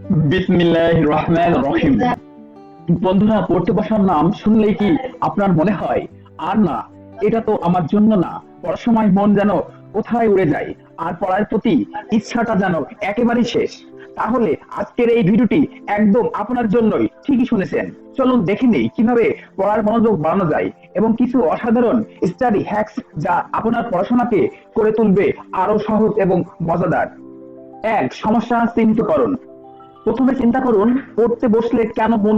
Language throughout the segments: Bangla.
বিসমিল্লাহির রহমানির রহিম। বন্ধুরা, পড়তে বসার নাম শুনলেই কি আপনার মনে হয় আর না, এটা তো আমার জন্য না? পড়ার সময় মন যেন কোথায় উড়ে যায়, আর পড়ার প্রতি ইচ্ছাটা যেন একেবারেই শেষ। তাহলে আজকের এই ভিডিওটি একদম আপনার জন্যই। ঠিকই শুনেছেন। চলুন দেখে নিই কিভাবে পড়ার মনোযোগ বাড়ানো যায় এবং কিছু অসাধারণ স্টাডি হ্যাকস যা আপনার পড়াশোনাকে করে তুলবে আরো সহজ এবং মজাদার। এক, সমস্যা চিহ্নিতকরণ। প্রথমে চিন্তা করুন, পড়তে বসলে কেন মন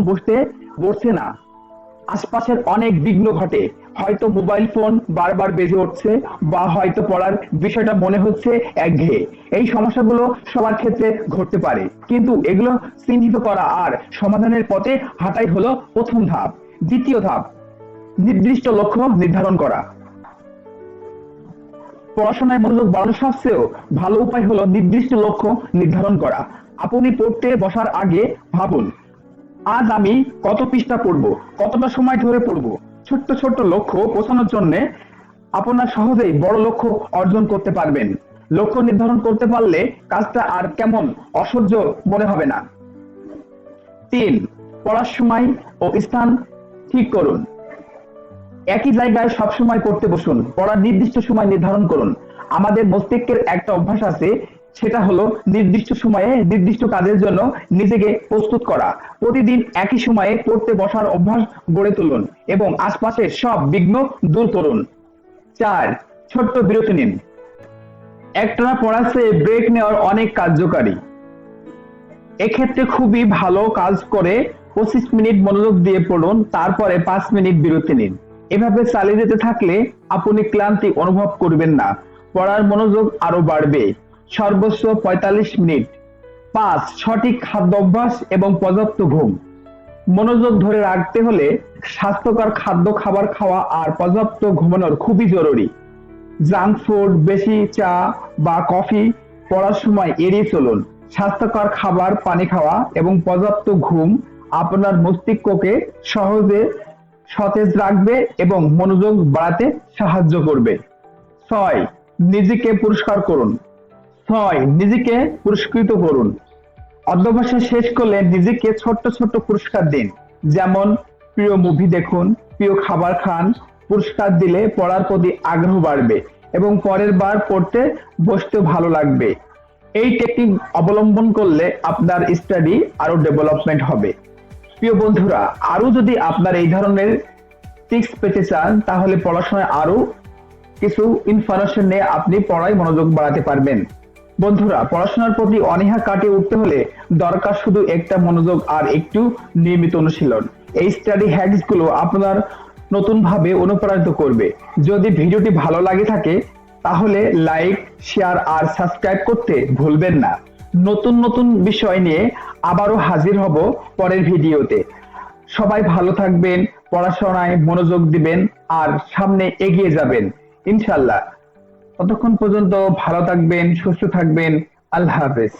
বসছে না। আশপাশের অনেক বিঘ্ন ঘটে। হয়তো মোবাইল ফোন বারবার বেজে উঠছে, বা হয়তো পড়ার বিষয়টা মনে হচ্ছে একঘেয়ে। এই সমস্যাগুলো সবার ক্ষেত্রে ঘটতে পারে, কিন্তু এগুলো চিহ্নিত করা আর সমাধানের পথে হাঁটাই হলো প্রথম ধাপ। দ্বিতীয় ধাপ, নির্দিষ্ট লক্ষ্য নির্ধারণ করা। পড়াশোনায় মনোযোগ বাড়ানোর সবচেয়ে ভালো উপায় হলো নির্দিষ্ট লক্ষ্য নির্ধারণ করা। আপনি পড়তে বসার আগে ভাবুন, আজ আমি কত পৃষ্ঠা পড়ব, কতটা সময় ধরে পড়ব। ছোট্ট ছোট্ট লক্ষ্য পৌঁছানোর জন্য আপনার সহজেই বড় লক্ষ্য অর্জন করতে পারবেন। লক্ষ্য নির্ধারণ করতে পারলে কাজটা আর কেমন অসহ্য মনে হবে না। তিন, পড়ার সময় ও স্থান ঠিক করুন। একই জায়গায় সবসময় পড়তে বসুন। পড়ার নির্দিষ্ট সময় নির্ধারণ করুন। আমাদের মস্তিষ্কের একটা অভ্যাস আছে, সেটা হলো নির্দিষ্ট সময়ে নির্দিষ্ট কাজের জন্য নিজেকে প্রস্তুত করা। প্রতিদিন একই সময়ে পড়তে বসার অভ্যাস গড়ে তুলুন এবং আশপাশের সব বিঘ্ন দূর করুন। চার, ছোট্ট বিরতি নিন। একটানা পড়ার চেয়ে ব্রেক নেওয়ার অনেক কার্যকারী। এক্ষেত্রে খুবই ভালো কাজ করে 25 মিনিট মনোযোগ দিয়ে পড়ুন, তারপরে 5 মিনিট বিরতি নিন। এভাবে চালিয়ে যেতে থাকলে আপনি ক্লান্তি অনুভব করবেন না, পড়ার মনোযোগ আরো বাড়বে। সর্বোচ্চ 45 মিনিট। 5, সঠিক খাদ্যাভ্যাস এবং পর্যাপ্ত ঘুম। মনোযোগ ধরে রাখতে হলে স্বাস্থ্যকর খাবার খাওয়া আর পর্যাপ্ত ঘুমানোর খুবই জরুরি। জাঙ্ক ফুড, বেশি চা বা কফি পড়ার সময় এড়িয়ে চলুন। স্বাস্থ্যকর খাবার, পানি খাওয়া এবং পর্যাপ্ত ঘুম আপনার মস্তিষ্ককে সহজে সতেজ রাখবে এবং মনোযোগ বাড়াতে সাহায্য করবে। 6, নিজেকে পুরস্কার করুন। 6, নিজেকে পুরস্কৃত করুন। অধ্যবসায় শেষ করলে নিজেকে ছোট্ট ছোট্ট পুরস্কার দিন। যেমন প্রিয় মুভি দেখুন, প্রিয় খাবার খান। পুরস্কার দিলে পড়ার প্রতি আগ্রহ বাড়বে এবং পরের বার পড়তে বসতেও ভালো লাগবে। এই টেকনিক অবলম্বন করলে আপনার স্টাডি আরো ডেভেলপমেন্ট হবে। প্রিয় বন্ধুরা, আরো যদি আপনার এই ধরনের টিপস পেতে চান, তাহলে পড়াশোনায় আরো কিছু ইনফরমেশন নিয়ে আপনি পড়ায় মনোযোগ বাড়াতে পারবেন। বন্ধুরা, পড়াশোনার প্রতি অনীহা কাটিয়ে উঠতে হলে দরকার শুধু একটা মনোযোগ আর একটু নিয়মিত অনুশীলন। এই স্টাডি হ্যাকস গুলো আপনার নতুন ভাবে অনুপ্রাণিত করবে। যদি ভিডিওটি ভালো লাগে থাকে, তাহলে লাইক, শেয়ার আর সাবস্ক্রাইব করতে ভুলবেন না। নতুন নতুন বিষয় নিয়ে আবারও হাজির হব পরের ভিডিওতে। সবাই ভালো থাকবেন, পড়াশোনায় মনোযোগ দিবেন আর সামনে এগিয়ে যাবেন ইনশাল্লাহ। ততক্ষণ পর্যন্ত ভালো থাকবেন, সুস্থ থাকবেন। আল্লাহ হাফেজ।